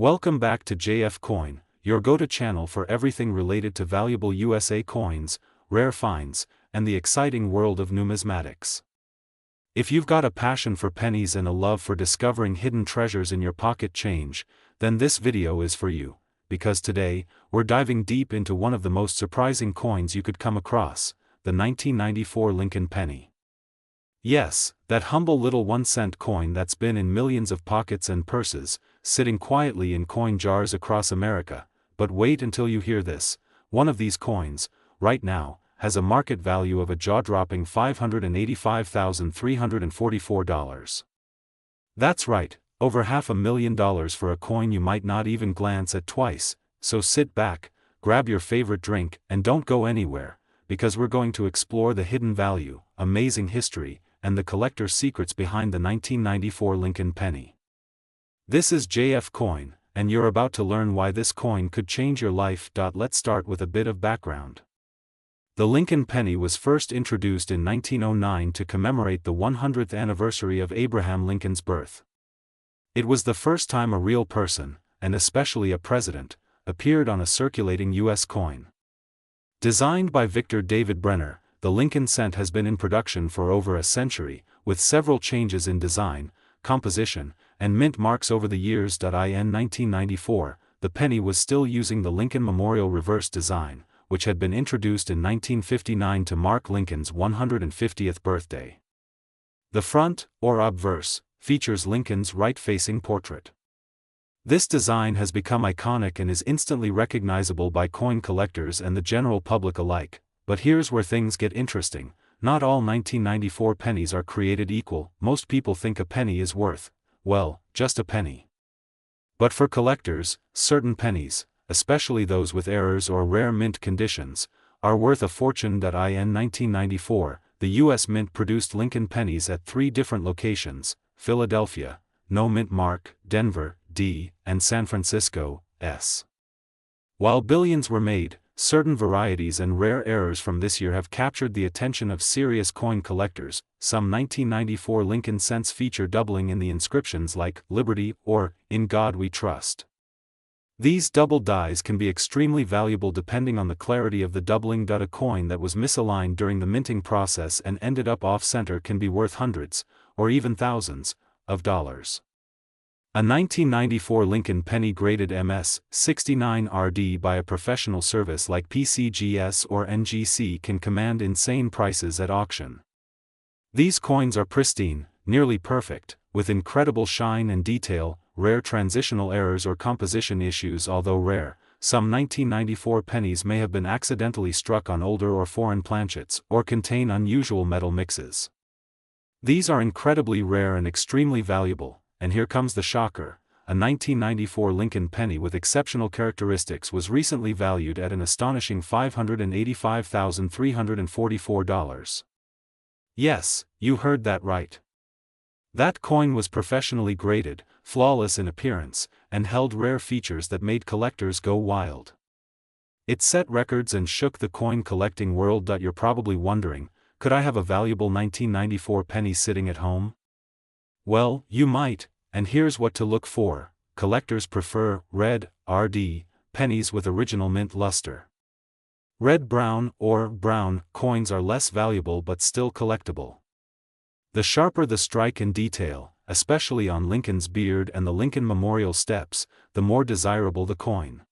Welcome back to JF Coin, your go-to channel for everything related to valuable USA coins, rare finds, and the exciting world of numismatics. If you've got a passion for pennies and a love for discovering hidden treasures in your pocket change, then this video is for you, because today, we're diving deep into one of the most surprising coins you could come across, the 1994 Lincoln penny. Yes, that humble little 1-cent coin that's been in millions of pockets and purses, sitting quietly in coin jars across America. But wait until you hear this: one of these coins, right now, has a market value of a jaw-dropping $585,344. That's right, over $500,000 for a coin you might not even glance at twice. So sit back, grab your favorite drink, and don't go anywhere, because we're going to explore the hidden value, amazing history, and the collector's secrets behind the 1994 Lincoln penny. This is JF Coin, and you're about to learn why this coin could change your life. Let's start with a bit of background. The Lincoln penny was first introduced in 1909 to commemorate the 100th anniversary of Abraham Lincoln's birth. It was the first time a real person, and especially a president, appeared on a circulating U.S. coin. Designed by Victor David Brenner, the Lincoln cent has been in production for over a century, with several changes in design, composition, and mint marks over the years. In 1994, the penny was still using the Lincoln Memorial reverse design, which had been introduced in 1959 to mark Lincoln's 150th birthday. The front, or obverse, features Lincoln's right-facing portrait. This design has become iconic and is instantly recognizable by coin collectors and the general public alike. But here's where things get interesting: not all 1994 pennies are created equal. Most people think a penny is worth, well, just a penny. But for collectors, certain pennies, especially those with errors or rare mint conditions, are worth a fortune. In 1994, the U.S. Mint produced Lincoln pennies at 3 different locations: Philadelphia, no mint mark; Denver, D, and San Francisco, S. While billions were made, certain varieties and rare errors from this year have captured the attention of serious coin collectors. Some 1994 Lincoln cents feature doubling in the inscriptions, like "Liberty" or "In God We Trust." These double dies can be extremely valuable depending on the clarity of the doubling. A coin that was misaligned during the minting process and ended up off-center can be worth hundreds, or even thousands, of dollars. A 1994 Lincoln penny graded MS-69 RD by a professional service like PCGS or NGC can command insane prices at auction. These coins are pristine, nearly perfect, with incredible shine and detail. Rare transitional errors or composition issues. Although rare, some 1994 pennies may have been accidentally struck on older or foreign planchets, or contain unusual metal mixes. These are incredibly rare and extremely valuable. And here comes the shocker: a 1994 Lincoln penny with exceptional characteristics was recently valued at an astonishing $585,344. Yes, you heard that right. That coin was professionally graded, flawless in appearance, and held rare features that made collectors go wild. It set records and shook the coin collecting world. You're probably wondering, could I have a valuable 1994 penny sitting at home? Well, you might, and here's what to look for. Collectors prefer red, RD, pennies with original mint luster. Red-brown, or brown, coins are less valuable but still collectible. The sharper the strike and detail, especially on Lincoln's beard and the Lincoln Memorial steps, the more desirable the coin.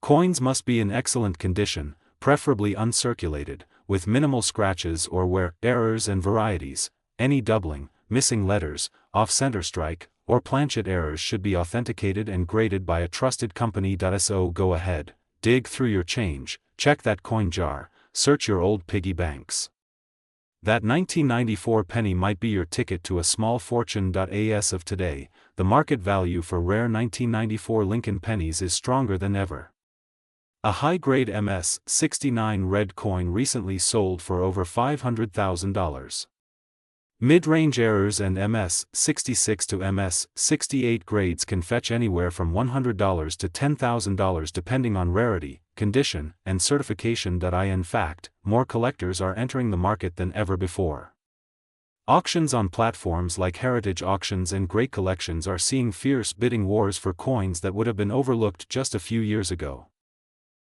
Coins must be in excellent condition, preferably uncirculated, with minimal scratches or wear. Errors and varieties: any doubling, missing letters, off-center strike, or planchet errors should be authenticated and graded by a trusted company. So go ahead, dig through your change, check that coin jar, search your old piggy banks. That 1994 penny might be your ticket to a small fortune. As of today, the market value for rare 1994 Lincoln pennies is stronger than ever. A high-grade MS-69 red coin recently sold for over $500,000. Mid-range errors and MS-66 to MS-68 grades can fetch anywhere from $100 to $10,000 depending on rarity, condition, and certification. In fact, more collectors are entering the market than ever before. Auctions on platforms like Heritage Auctions and Great Collections are seeing fierce bidding wars for coins that would have been overlooked just a few years ago.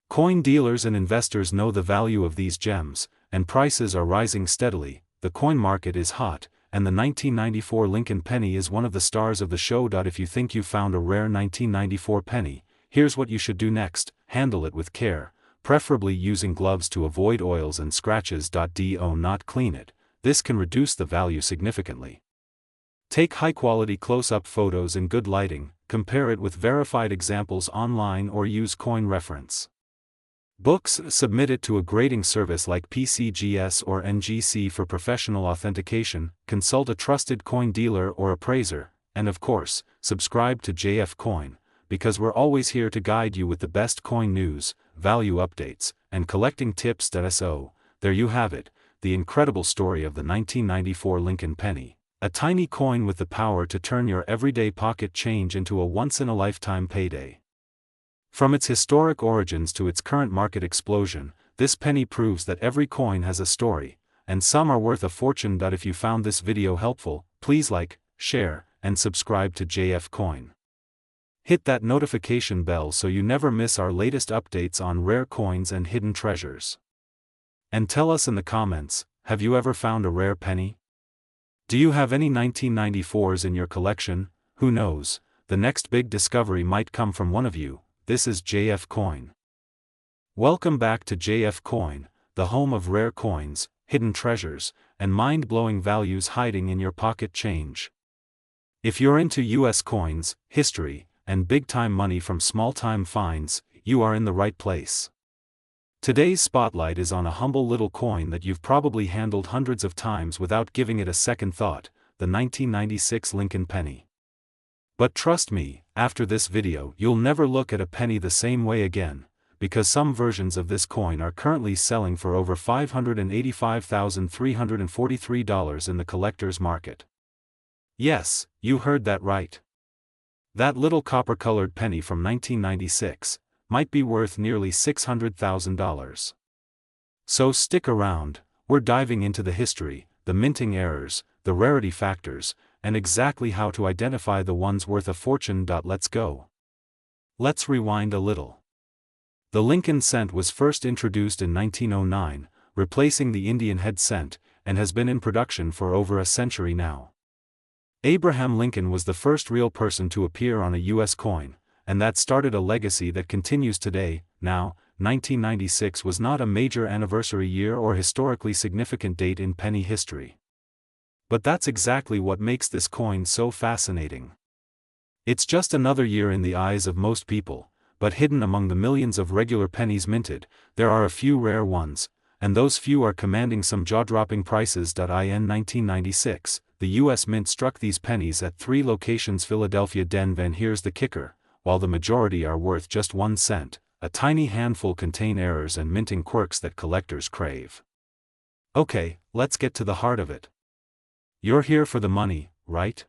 Coin dealers and investors know the value of these gems, and prices are rising steadily. The coin market is hot, and the 1994 Lincoln penny is one of the stars of the show. If you think you found a rare 1994 penny, here's what you should do next: handle it with care, preferably using gloves to avoid oils and scratches. Do not clean it. This can reduce the value significantly. Take high-quality close-up photos in good lighting, compare it with verified examples online or use coin reference books. Submit it to a grading service like PCGS or NGC for professional authentication. Consult a trusted coin dealer or appraiser, and of course, subscribe to JF Coin, because we're always here to guide you with the best coin news, value updates, and collecting tips. So, there you have it, the incredible story of the 1994 Lincoln penny, a tiny coin with the power to turn your everyday pocket change into a once-in-a-lifetime payday. From its historic origins to its current market explosion, this penny proves that every coin has a story, and some are worth a fortune. If you found this video helpful, please like, share, and subscribe to JF Coin. Hit that notification bell so you never miss our latest updates on rare coins and hidden treasures. And tell us in the comments, have you ever found a rare penny? Do you have any 1994s in your collection? Who knows, the next big discovery might come from one of you. This is JF Coin. Welcome back to JF Coin, the home of rare coins, hidden treasures, and mind-blowing values hiding in your pocket change. If you're into US coins, history, and big-time money from small-time finds, you are in the right place. Today's spotlight is on a humble little coin that you've probably handled hundreds of times without giving it a second thought, the 1996 Lincoln penny. But trust me, after this video you'll never look at a penny the same way again, because some versions of this coin are currently selling for over $585,343 in the collector's market. Yes, you heard that right. That little copper-colored penny from 1996 might be worth nearly $600,000. So stick around, we're diving into the history, the minting errors, the rarity factors, and exactly how to identify the ones worth a fortune. Let's go. Let's rewind a little. The Lincoln cent was first introduced in 1909, replacing the Indian head cent, and has been in production for over a century now. Abraham Lincoln was the first real person to appear on a U.S. coin, and that started a legacy that continues today. Now, 1996 was not a major anniversary year or historically significant date in penny history. But that's exactly what makes this coin so fascinating. It's just another year in the eyes of most people, but hidden among the millions of regular pennies minted, there are a few rare ones, and those few are commanding some jaw-dropping prices. In 1996, the U.S. Mint struck these pennies at 3 locations: Philadelphia, Denver, and here's the kicker: while the majority are worth just 1 cent, a tiny handful contain errors and minting quirks that collectors crave. Okay, let's get to the heart of it. You're here for the money, right?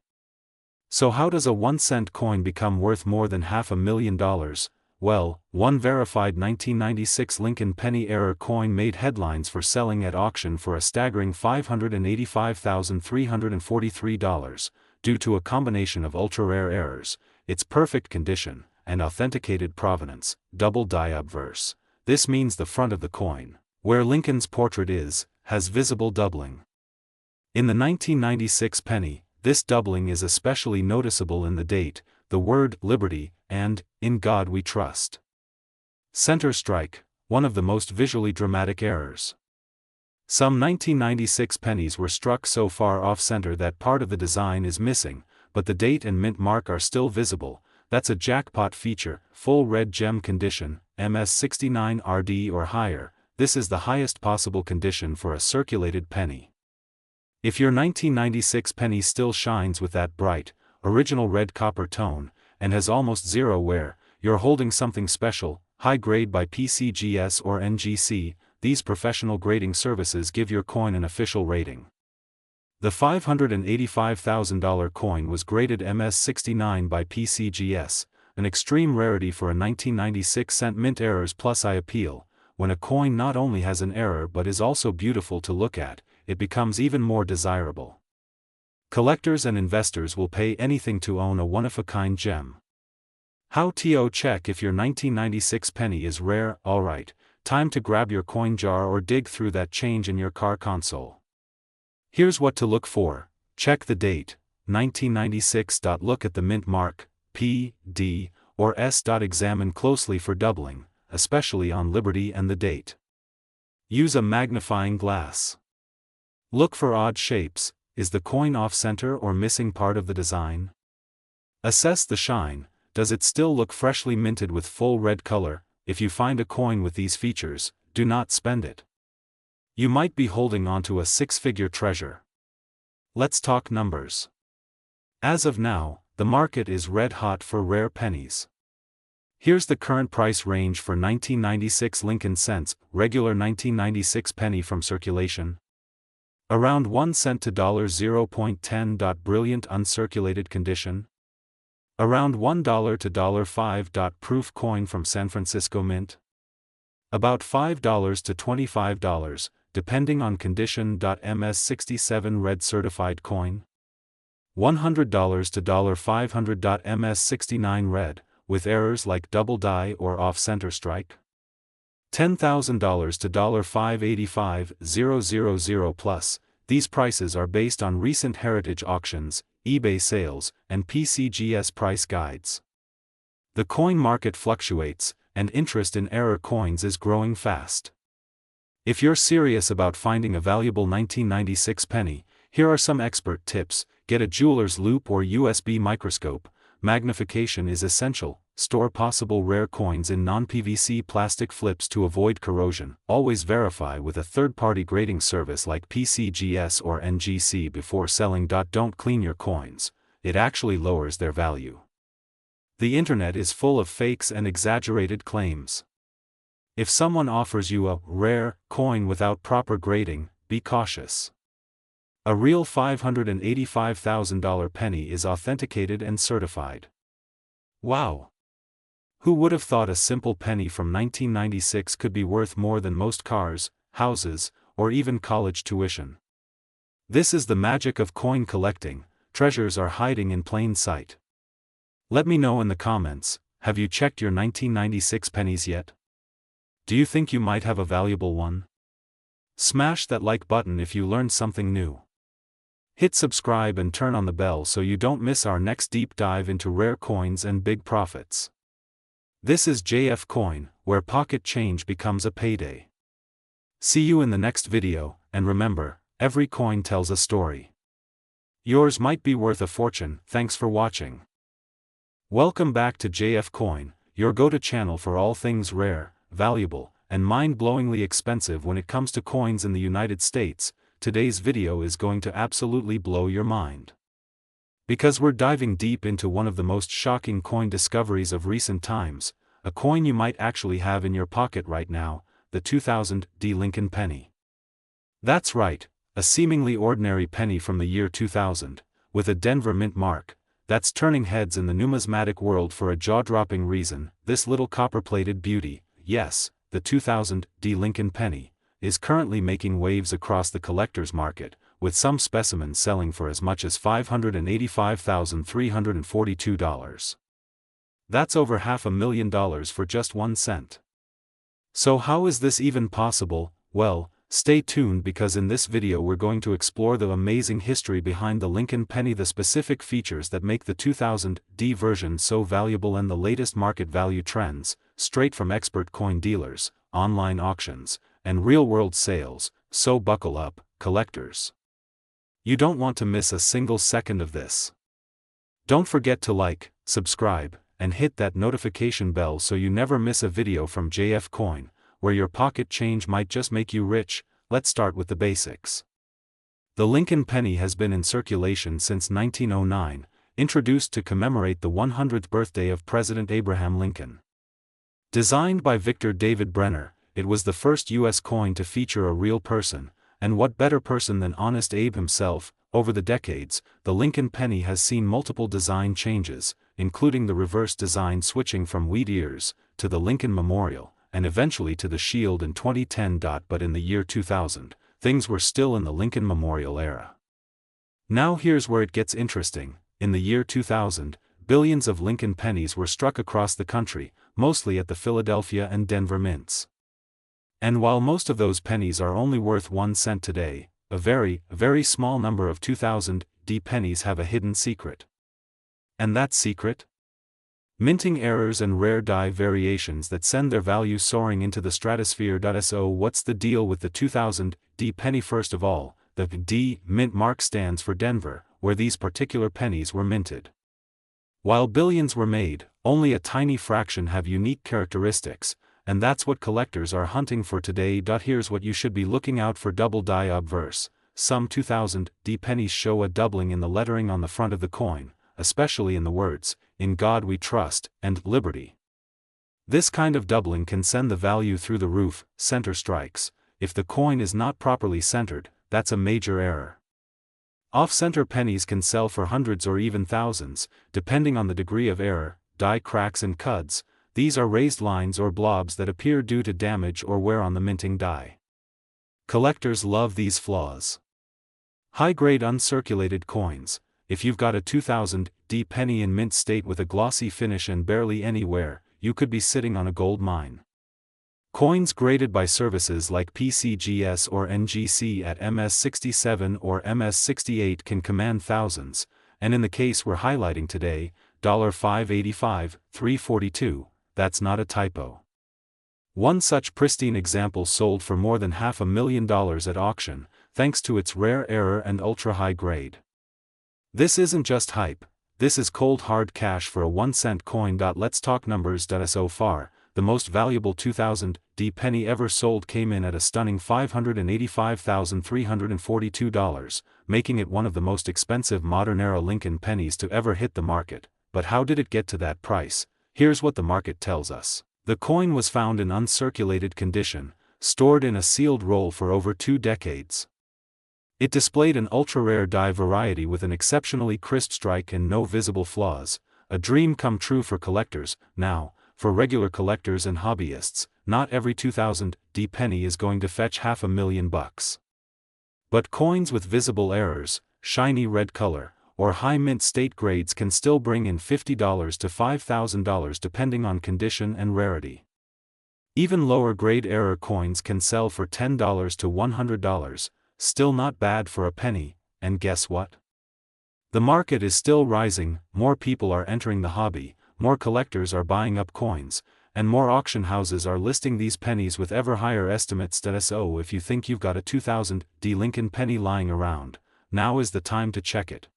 So how does a 1-cent coin become worth more than $500,000? Well, one verified 1996 Lincoln penny error coin made headlines for selling at auction for a staggering $585,343, due to a combination of ultra-rare errors, its perfect condition, and authenticated provenance, double die obverse. This means the front of the coin, where Lincoln's portrait is, has visible doubling. In the 1996 penny, this doubling is especially noticeable in the date, the word liberty, and in God we trust. Center strike, one of the most visually dramatic errors. Some 1996 pennies were struck so far off-center that part of the design is missing, but the date and mint mark are still visible. That's a jackpot feature. Full red gem condition, MS69 RD or higher. This is the highest possible condition for a circulated penny. If your 1996 penny still shines with that bright, original red copper tone, and has almost zero wear, you're holding something special. High grade by PCGS or NGC, these professional grading services give your coin an official rating. The $585,000 coin was graded MS69 by PCGS, an extreme rarity for a 1996 cent mint errors. Plus I appeal, when a coin not only has an error but is also beautiful to look at, it becomes even more desirable. Collectors and investors will pay anything to own a one-of-a-kind gem. How to check if your 1996 penny is rare? Alright, time to grab your coin jar or dig through that change in your car console. Here's what to look for. Check the date, 1996. Look at the mint mark, P, D, or S. Examine closely for doubling, especially on Liberty and the date. Use a magnifying glass. Look for odd shapes. Is the coin off-center or missing part of the design? Assess the shine. Does it still look freshly minted with full red color? If you find a coin with these features, do not spend it. You might be holding onto a six-figure treasure. Let's talk numbers. As of now, the market is red hot for rare pennies. Here's the current price range for 1996 Lincoln cents, regular 1996 penny from circulation. Around 1 cent to $0.10. Brilliant uncirculated condition. Around $1 to $5. Proof coin from San Francisco Mint. About $5 to $25, depending on condition. MS67 red certified coin. $100 to $500. MS69 red, with errors like double die or off-center strike. $10,000 to $585,000 plus. These prices are based on recent heritage auctions, eBay sales, and PCGS price guides. The coin market fluctuates, and interest in error coins is growing fast. If you're serious about finding a valuable 1996 penny, here are some expert tips. Get a jeweler's loupe or USB microscope. Magnification is essential. Store possible rare coins in non-PVC plastic flips to avoid corrosion. Always verify with a third-party grading service like PCGS or NGC before selling. Don't clean your coins. It actually lowers their value. The internet is full of fakes and exaggerated claims. If someone offers you a rare coin without proper grading, be cautious. A real $585,000 penny is authenticated and certified. Wow! Who would have thought a simple penny from 1996 could be worth more than most cars, houses, or even college tuition? This is the magic of coin collecting. Treasures are hiding in plain sight. Let me know in the comments, have you checked your 1996 pennies yet? Do you think you might have a valuable one? Smash that like button if you learned something new. Hit subscribe and turn on the bell so you don't miss our next deep dive into rare coins and big profits. This is JF Coin, where pocket change becomes a payday. See you in the next video, and remember, every coin tells a story. Yours might be worth a fortune. Thanks for watching. Welcome back to JF Coin, your go-to channel for all things rare, valuable, and mind-blowingly expensive when it comes to coins in the United States. Today's video is going to absolutely blow your mind. Because we're diving deep into one of the most shocking coin discoveries of recent times, a coin you might actually have in your pocket right now, the 2000 Lincoln penny. That's right, a seemingly ordinary penny from the year 2000, with a Denver mint mark, that's turning heads in the numismatic world for a jaw-dropping reason. This little copper-plated beauty, yes, the 2000 Lincoln penny, is currently making waves across the collector's market, with some specimens selling for as much as $585,342. That's over $500,000 for just 1 cent. So how is this even possible? Well, stay tuned because in this video we're going to explore the amazing history behind the Lincoln penny, the specific features that make the 2000 version so valuable, and the latest market value trends, straight from expert coin dealers, online auctions, and real-world sales. So buckle up, collectors. You don't want to miss a single second of this. Don't forget to like, subscribe, and hit that notification bell so you never miss a video from JF Coin, where your pocket change might just make you rich. Let's start with the basics. The Lincoln penny has been in circulation since 1909, introduced to commemorate the 100th birthday of President Abraham Lincoln. Designed by Victor David Brenner, it was the first U.S. coin to feature a real person, and what better person than Honest Abe himself. Over the decades, the Lincoln penny has seen multiple design changes, including the reverse design switching from wheat ears to the Lincoln Memorial, and eventually to the shield in 2010. But in the year 2000, things were still in the Lincoln Memorial era. Now here's where it gets interesting. In the year 2000, billions of Lincoln pennies were struck across the country, mostly at the Philadelphia and Denver mints. And while most of those pennies are only worth 1 cent today, a very small number of 2000 D pennies have a hidden secret. And that secret? Minting errors and rare die variations that send their value soaring into the stratosphere. So what's the deal with the 2000 D penny? First of all, the D mint mark stands for Denver, where these particular pennies were minted. While billions were made, only a tiny fraction have unique characteristics, and that's what collectors are hunting for today. Here's what you should be looking out for: double die obverse. Some 2000 D pennies show a doubling in the lettering on the front of the coin, especially in the words, "In God We Trust," and "Liberty." This kind of doubling can send the value through the roof. Center strikes. If the coin is not properly centered, that's a major error. Off-center pennies can sell for hundreds or even thousands, depending on the degree of error. Die cracks and cuds. These are raised lines or blobs that appear due to damage or wear on the minting die. Collectors love these flaws. High-grade uncirculated coins. If you've got a 2000 D penny in mint state with a glossy finish and barely any wear, you could be sitting on a gold mine. Coins graded by services like PCGS or NGC at MS67 or MS68 can command thousands, and in the case we're highlighting today, $585, $342, that's not a typo. One such pristine example sold for more than $500,000 at auction, thanks to its rare error and ultra-high grade. This isn't just hype, this is cold hard cash for a 1-cent coin. Let's talk numbers. So far, the most valuable 2000 D penny ever sold came in at a stunning $585,342, making it one of the most expensive modern-era Lincoln pennies to ever hit the market. But how did it get to that price? Here's what the market tells us. The coin was found in uncirculated condition, stored in a sealed roll for over 2 decades. It displayed an ultra-rare die variety with an exceptionally crisp strike and no visible flaws, a dream come true for collectors. Now, for regular collectors and hobbyists, not every 2000 D penny is going to fetch $500,000. But coins with visible errors, shiny red color, or high mint state grades can still bring in $50 to $5,000 depending on condition and rarity. Even lower grade error coins can sell for $10 to $100, still not bad for a penny, and guess what? The market is still rising, more people are entering the hobby, more collectors are buying up coins, and more auction houses are listing these pennies with ever higher estimates. So if you think you've got a 2000 D Lincoln penny lying around, now is the time to check it.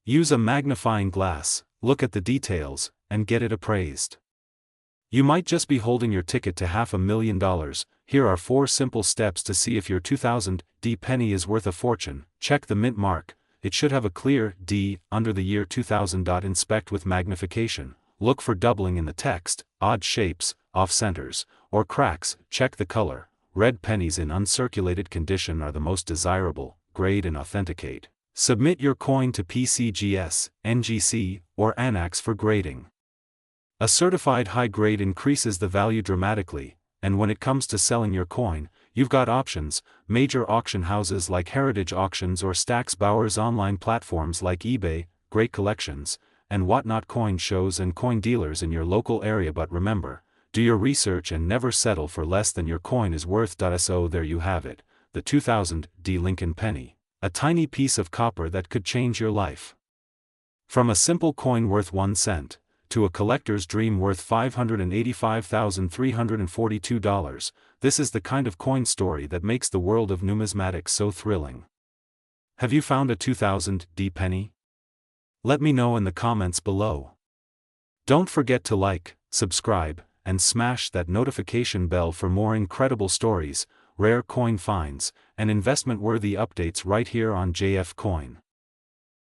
Use a magnifying glass, look at the details, and get it appraised. You might just be holding your ticket to $500,000. Here are 4 simple steps to see if your 2000 D penny is worth a fortune. Check the mint mark. It should have a clear D under the year 2000. Inspect with magnification. Look for doubling in the text, odd shapes, off-centers, or cracks. Check the color. Red pennies in uncirculated condition are the most desirable. Grade and authenticate. Submit your coin to PCGS, NGC, or ANAX for grading. A certified high grade increases the value dramatically, and when it comes to selling your coin, you've got options: major auction houses like Heritage Auctions or Stack's Bowers, online platforms like eBay, great collections, and whatnot, coin shows and coin dealers in your local area. But remember, do your research and never settle for less than your coin is worth. So there you have it, the 2000 D Lincoln penny, a tiny piece of copper that could change your life. From a simple coin worth 1 cent, to a collector's dream worth $585,342, this is the kind of coin story that makes the world of numismatics so thrilling. Have you found a 2000 D penny? Let me know in the comments below. Don't forget to like, subscribe, and smash that notification bell for more incredible stories, rare coin finds, and investment-worthy updates right here on JF Coin.